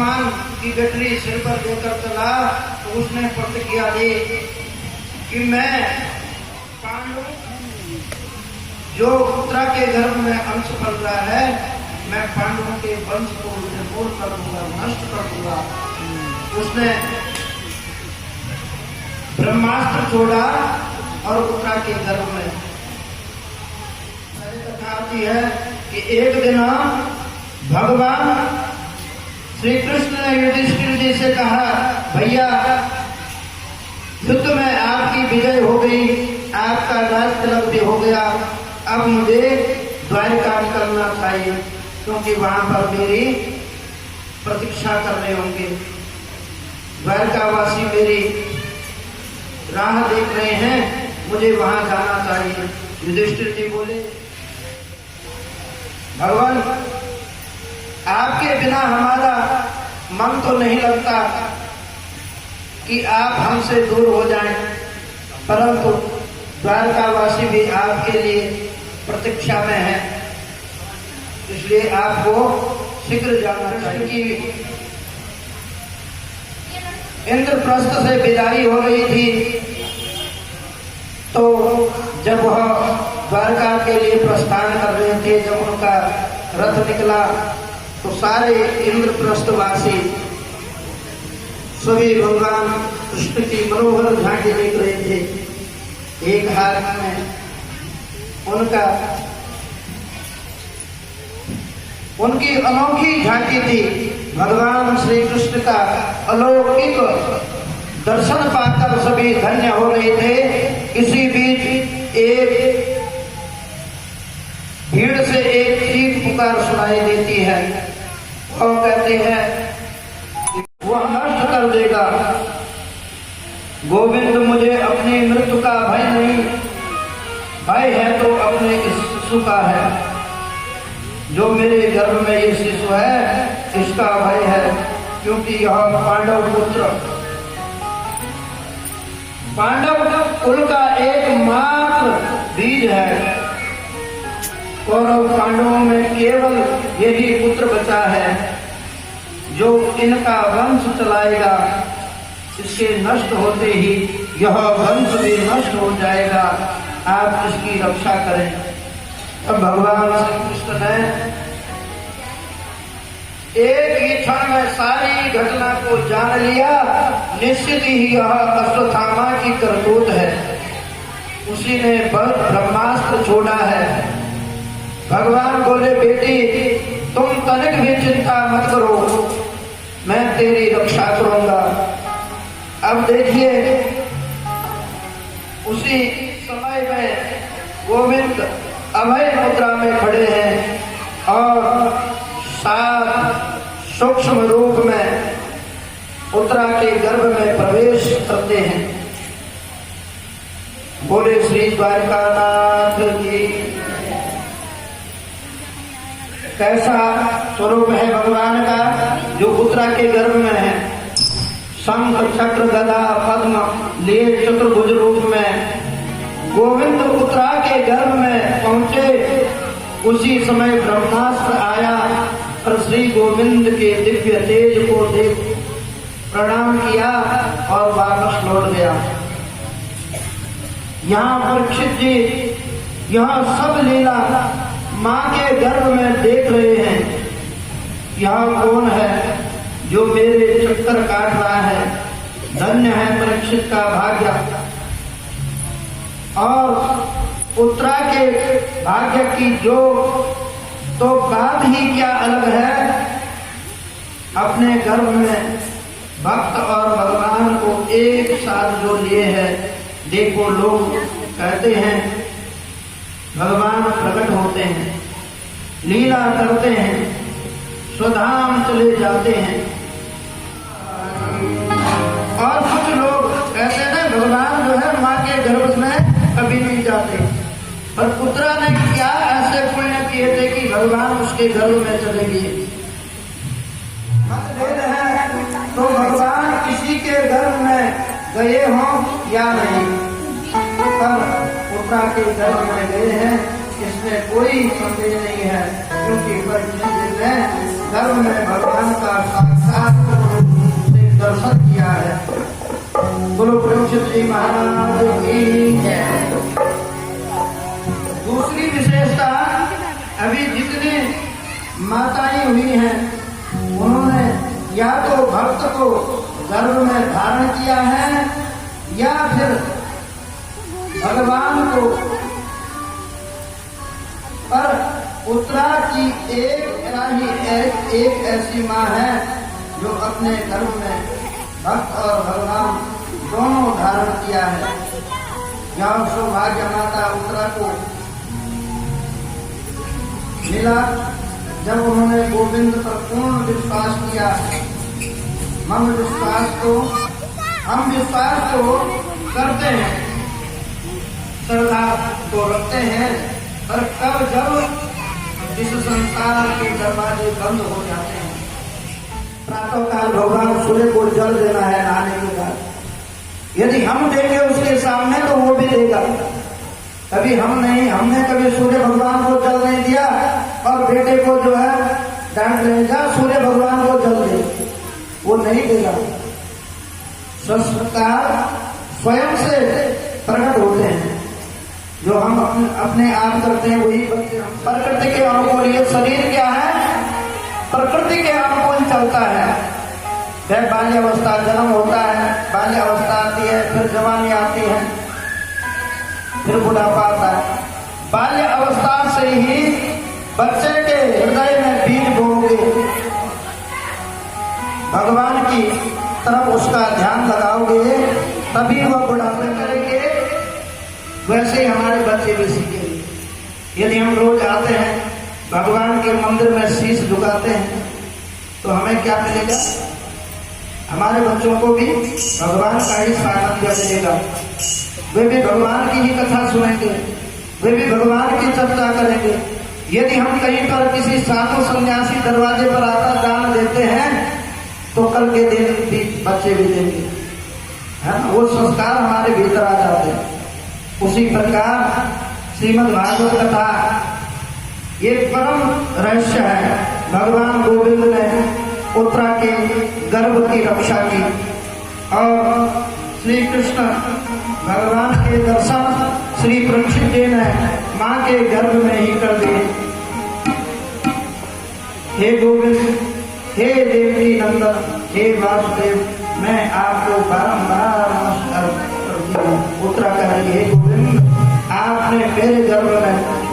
आसमान की गठरी सिर पर लेकर चला तो उसने प्रतिज्ञा दी कि मैं पांडु जो उत्तरा के गर्भ में अंश पल रहा है, मैं पांडवों के वंश को निर्मूल कर दूंगा, नष्ट कर दूंगा। उसने ब्रह्मास्त्र छोड़ा और उत्तरा के गर्भ में। कथा आती है कि एक दिन भगवान श्री कृष्ण ने युधिष्ठिर जी से कहा, भैया युद्ध में आपकी विजय हो गई, आपका राज तिलक भी हो गया, अब मुझे द्वारिका करना चाहिए, क्योंकि वहां पर मेरी प्रतीक्षा कर रहे होंगे। द्वारकावासी मेरी राह देख रहे हैं, मुझे वहां जाना चाहिए। युधिष्ठिर जी बोले, भगवान आपके बिना हमारा मन तो नहीं लगता कि आप हमसे दूर हो जाएं, परंतु द्वारकावासी भी आपके लिए प्रतीक्षा में है, इसलिए आपको शीघ्र जाना चाहिए। कि इंद्रप्रस्थ से विदाई हो रही थी, तो जब वह द्वारका के लिए प्रस्थान कर रहे थे, जब उनका रथ निकला तो सारे इंद्रप्रस्थवासी सभी भगवान कृष्ण की मनोहर झांकी देख रहे थे। एक हाथ में उनकी अनोखी झांकी थी, भगवान श्री कृष्ण का अलौकिक दर्शन पाकर सभी धन्य हो रहे थे। इसी बीच एक भीड़ से एक चीख पुकार सुनाई देती है, और कहते हैं वह नष्ट कर देगा। गोविंद मुझे अपनी मृत्यु का भय नहीं, भय है तो अपने इस शिशु का है, जो मेरे गर्भ में ये शिशु है इसका भय है, क्योंकि यह पांडव पुत्र, पांडव कुल का एकमात्र बीज है। कौरव पांडवों में केवल यही पुत्र बचा है जो इनका वंश चलाएगा। इसके नष्ट होते ही यह वंश भी नष्ट हो जाएगा, आप इसकी रक्षा करें। तब भगवान श्री कृष्ण ने एक ही क्षण में सारी घटना को जान लिया। निश्चित ही यह अश्वत्थामा की करतूत है, उसी ने ब्रह्मास्त्र छोड़ा है। भगवान बोले, बेटी तुम तनिक भी चिंता मत करो, मैं तेरी रक्षा करूंगा। अब देखिए उसी समय में गोविंद अभय मुद्रा में खड़े हैं और सात सूक्ष्म रूप में उत्तरा के गर्भ में प्रवेश करते हैं। बोले श्री द्वारकानाथ की। कैसा स्वरूप है भगवान का, जो उत्तरा के गर्भ में है। शंख चक्र गदा पद्म लिए चतुर्भुज रूप में गोविंद उत्तरा के गर्भ में पहुंचे। उसी समय ब्रह्मास्त्र आया और श्री गोविंद के दिव्य तेज को देख प्रणाम किया और वापस लौट गया। यहाँ परीक्षित जी यह सब लीला माँ के गर्भ में देख रहे हैं। यह कौन है जो मेरे चक्कर काट रहा है? धन्य है परीक्षित का भाग्य। और उत्तरा के भाग्य की जो तो बात ही क्या अलग है। अपने गर्भ में भक्त और भगवान को एक साथ जो लिए है। देखो लोग कहते हैं भगवान प्रकट होते हैं, लीला करते हैं, स्वधाम चले जाते हैं। और कुछ लोग कहते हैं भगवान जो है माँ के गर्भ में कभी नहीं जाते। पर उत्तरा ने क्या ऐसे पुण्य किए थे कि भगवान उसके गर्भ में चले गए। मतभेद है तो भगवान किसी के गर्भ में गए हों या नहीं, पर उत्तरा के गर्भ में गए हैं इसमें कोई संदेह नहीं है, क्योंकि परीक्षित ने गर्भ में भगवान का साक्षात दर्शन किया है। बोलो परीक्षित जी महाराज की जय। दूसरी विशेषता, अभी जितने माताएं हुई हैं उन्होंने या तो भक्त को गर्भ में धारण किया है या फिर भगवान को, पर उत्तरा की एक ऐसी माँ है जो अपने गर्भ में भक्त और भगवान दोनों धारण किया है। यह सौभाग्य माता उत्तरा को मिला जब उन्होंने गोविंद पर पूर्ण विश्वास किया। हम विश्वास तो करते हैं, श्रद्धा तो रखते हैं, पर कब जब इस संसार के दरवाजे बंद हो जाते हैं। प्रातः काल भगवान सूर्य को जल देना है नहाने के बाद। यदि हम देंगे उसके सामने तो वो भी देगा। कभी हमने कभी सूर्य भगवान को जल नहीं दिया और बेटे को जो है डांट रहे जा सूर्य भगवान को जल दे, वो नहीं देगा। संस्कार स्वयं से प्रकट होते हैं, जो हम अपने आप करते हैं वही प्रकृति के अनुकूल। ये शरीर क्या है? प्रकृति के अनुकूल चलता है। फिर बाल्यावस्था जन्म होता है, बाल्यावस्था आती है, फिर जवानी आती है, फिर बुढ़ापा आता है। बाल्य अवस्था से ही बच्चे के हृदय में बीज बोओगे, भगवान की तरफ उसका ध्यान लगाओगे, तभी वह बुढ़ापे करेंगे। वैसे ही हमारे बच्चे भी सीखेंगे। यदि हम रोज आते हैं भगवान के मंदिर में शीश झुकाते हैं तो हमें क्या मिलेगा? हमारे बच्चों को भी भगवान का ही सानिध्य मिलेगा। वे भी भगवान की ही कथा सुनेंगे, वे भी भगवान की चर्चा करेंगे। यदि हम कहीं पर किसी साधु सन्यासी दरवाजे पर आकर दान देते हैं तो कल के दिन भी बच्चे भी देंगे, है ना? वो संस्कार हमारे भीतर आ जाते हैं। उसी प्रकार श्रीमद् भागवत कथा ये परम रहस्य है। भगवान गोविंद ने उत्तरा के गर्भ की रक्षा की और श्री कृष्ण भगवान के दर्शन श्री परीक्षित जी ने माँ के गर्भ में ही कर दिए। हे गोविंद, हे देवकी नंदन, हे वासुदेव, मैं आपको बारंबार नमस्कार करती हूँ। उत्तरा कह रही है, गोविंद आपने मेरे गर्भ में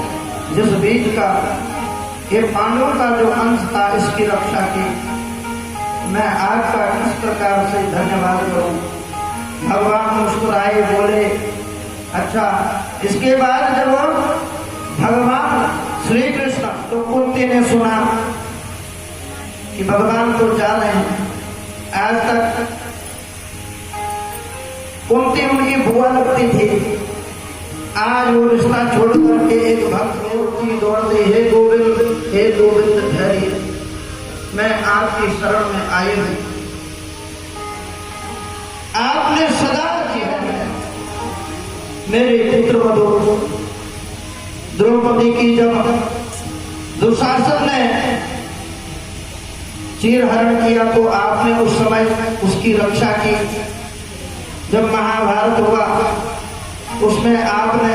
जिस बीज का, ये पांडवों का जो अंश था, इसकी रक्षा की, मैं आपका किस प्रकार से धन्यवाद करूं। भगवान मुस्कुराए, बोले अच्छा। इसके बाद जब भगवान श्री कृष्ण, तो कुंती ने सुना कि भगवान तो जा रहे हैं। आज तक कुंती उनकी बुआ लगती थी, आज वो रिश्ता छोड़ करके एक भक्त की दौड़ दी। हे गोविंद ठहरिए, मैं आपकी शरण में आई हूं। आपने सदा जीवन में मेरे पुत्र मधु द्रौपदी की जब दुशासन ने चीरहरण किया तो आपने उस समय उसकी रक्षा की। जब महाभारत हुआ उसमें आपने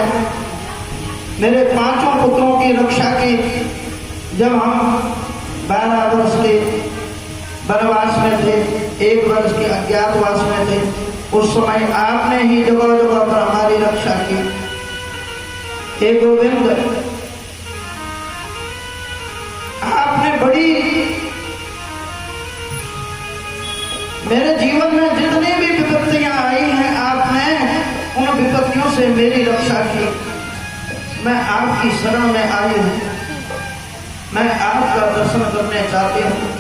मेरे 5 पुत्रों की रक्षा की। जब हम 12 वर्ष के वनवास में थे, 1 वर्ष के अज्ञातवास में थे, उस समय आपने ही जगह जगह पर हमारी रक्षा की। हे गोविंद, आपने बड़ी, मेरे जीवन में जितनी भी विपत्तियां आई हैं, आपने उन विपत्तियों से मेरी रक्षा की। मैं आपकी शरण में आई हूं, मैं आपका दर्शन करने चाहती हूँ।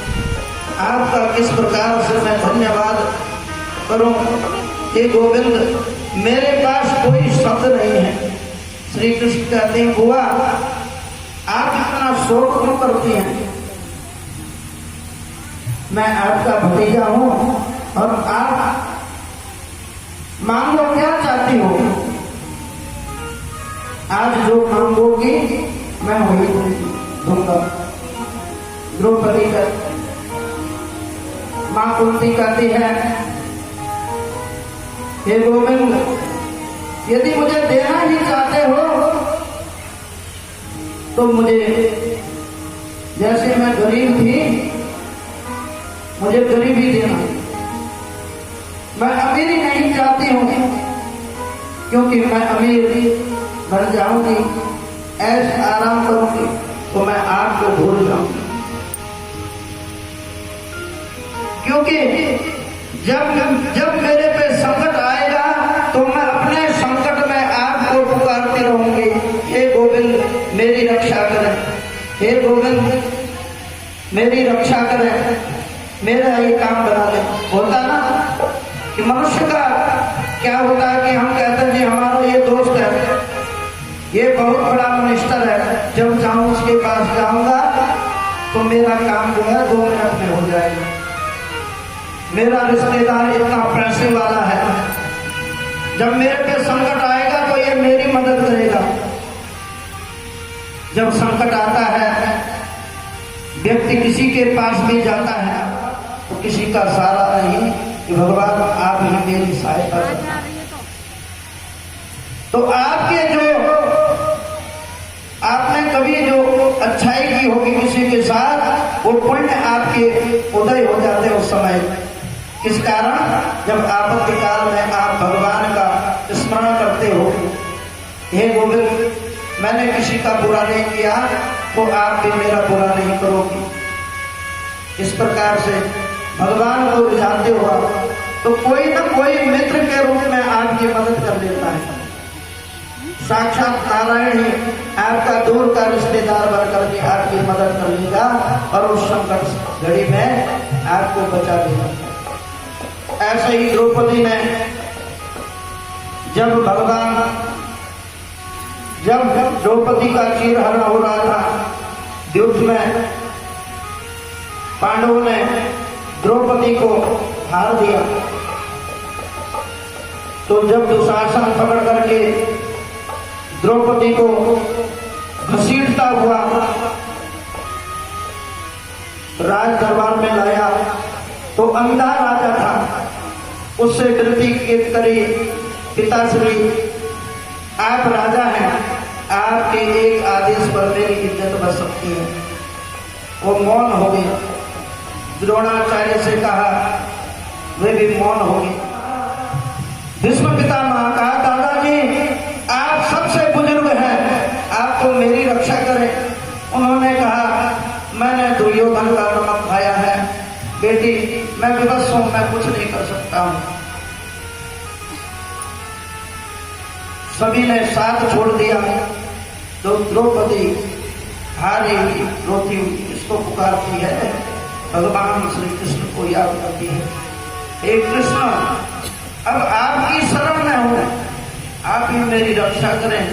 आपका किस प्रकार से मैं धन्यवाद करूं। हे गोविंद, मेरे पास कोई शब्द नहीं है। श्री कृष्ण कहते हैं, बुआ आप इतना शोक क्यों करती हैं? मैं आपका भतीजा हूं और आप मांगो क्या चाहती हो? आज जो मांगोगी मैं वही दूंगा। द्रौपदी का मां कुंती कहती है, हे गोविंद, यदि मुझे देना ही चाहते हो तो मुझे, जैसे मैं गरीब थी, मुझे गरीबी देना। मैं अमीरी नहीं चाहती हूं, क्योंकि मैं अमीर बन जाऊंगी, ऐश आराम करूंगी तो मैं आपको भूल जाऊंगी। क्योंकि जब मेरे पे संकट आएगा तो मैं अपने संकट में आपको पुकारती रहूंगी, हे गोविंद मेरी रक्षा करें, हे गोविंद मेरी रक्षा करें, मेरा ये काम बना ले। होता ना कि मनुष्य का क्या होता है कि हम कहते हैं जी हमारा ये दोस्त है, ये बहुत बड़ा मिनिस्टर है, जब जाऊं उसके पास जाऊंगा तो मेरा काम जो है 2 मिनट में हो जाएगा। मेरा रिश्तेदार इतना पैसे वाला है, जब मेरे पे संकट आएगा तो ये मेरी मदद करेगा। जब संकट आता है, व्यक्ति किसी के पास भी जाता है तो किसी का सहारा नहीं कि भगवान आप ही मेरी सहायता करें। तो आपके जो आपने कभी जो अच्छाई की होगी किसी के साथ, वो पुण्य आपके उदय हो जाते उस समय। किस कारण? जब आपत्ति काल में आप भगवान का स्मरण करते हो, हे गोविंद मैंने किसी का बुरा नहीं किया तो आप भी मेरा बुरा नहीं करोगी। इस प्रकार से भगवान को रिझाते हो तो कोई ना कोई मित्र के रूप में आपकी मदद कर देता है। साक्षात नारायण ही आपका दूर का रिश्तेदार बनकर के आपकी मदद कर लेगा और उस संकट घड़ी में आपको बचा देगा। ऐसे ही द्रौपदी ने जब द्रौपदी का चीरहरण हो रहा था, युद्ध में पांडवों ने द्रौपदी को हार दिया, तो जब दुशासन पकड़ करके द्रौपदी को घसीटता हुआ राज दरबार में लाया तो अंधा राजा था, उससे विनती करी, पिताश्री आप राजा हैं, आपके एक आदेश पर मेरी इज्जत बच सकती है। वो मौन हो गए। द्रोणाचार्य से कहा, वे भी मौन हो गए। भीष्म पितामह कहा, दादाजी आप सबसे बुजुर्ग हैं, आप तो मेरी रक्षा करें। उन्होंने कहा, मैंने दुर्योधन का नमक खाया है, बेटी मैं विवश हूं, मैं कुछ नहीं कर सकता हूं। सभी ने साथ छोड़ दिया। तो द्रौपदी हारी हुई, रोती हुई किसको पुकारती है? भगवान श्री कृष्ण को याद करती है। हे कृष्ण, अब आपकी शरण में हूं, आप ही मेरी रक्षा करें,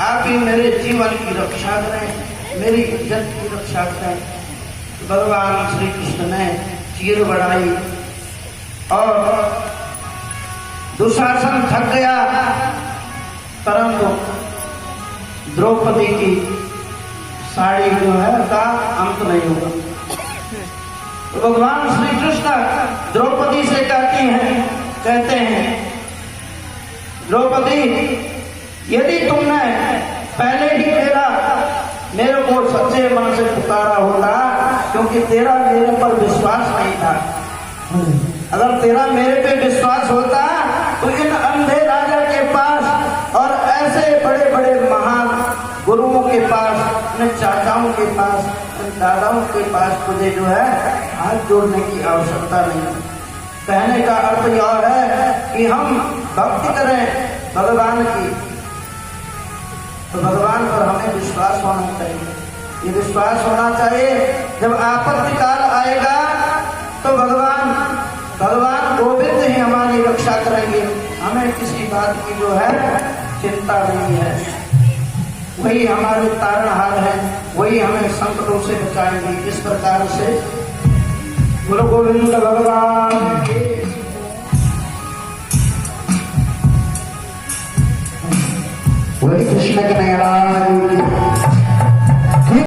आप ही मेरे जीवन की रक्षा करें, मेरी इज्जत की रक्षा करें। भगवान श्री कृष्ण ने चीर बढ़ाई और दुशासन थक गया, परंतु द्रौपदी की साड़ी जो है का अंत नहीं होगा। तो भगवान श्री कृष्ण द्रौपदी से कहते हैं द्रौपदी, यदि तुमने पहले ही मेरे को सच्चे मन से पुकारा होता, क्योंकि तेरा मेरे पर विश्वास नहीं था, अगर तेरा मेरे पे विश्वास होता तो इन अंधे राजा के पास और ऐसे बड़े बड़े महान गुरुओं के पास, अपने चाचाओं के पास, दादाओं के पास तुझे जो है हाथ जोड़ने की आवश्यकता नहीं। कहने का अर्थ यह है कि हम भक्ति करें भगवान की, तो भगवान पर हमें विश्वास होना चाहिए। ये विश्वास होना चाहिए, जब आपत्ति काल आएगा तो भगवान गोविंद ही हमारी रक्षा करेंगे, हमें किसी बात की जो है चिंता नहीं है। वही हमारे तारणहार है, वही हमें संकटों से बचाएंगे। इस प्रकार से गुरु गोविंद भगवान के कृष्ण कन्हैया लाल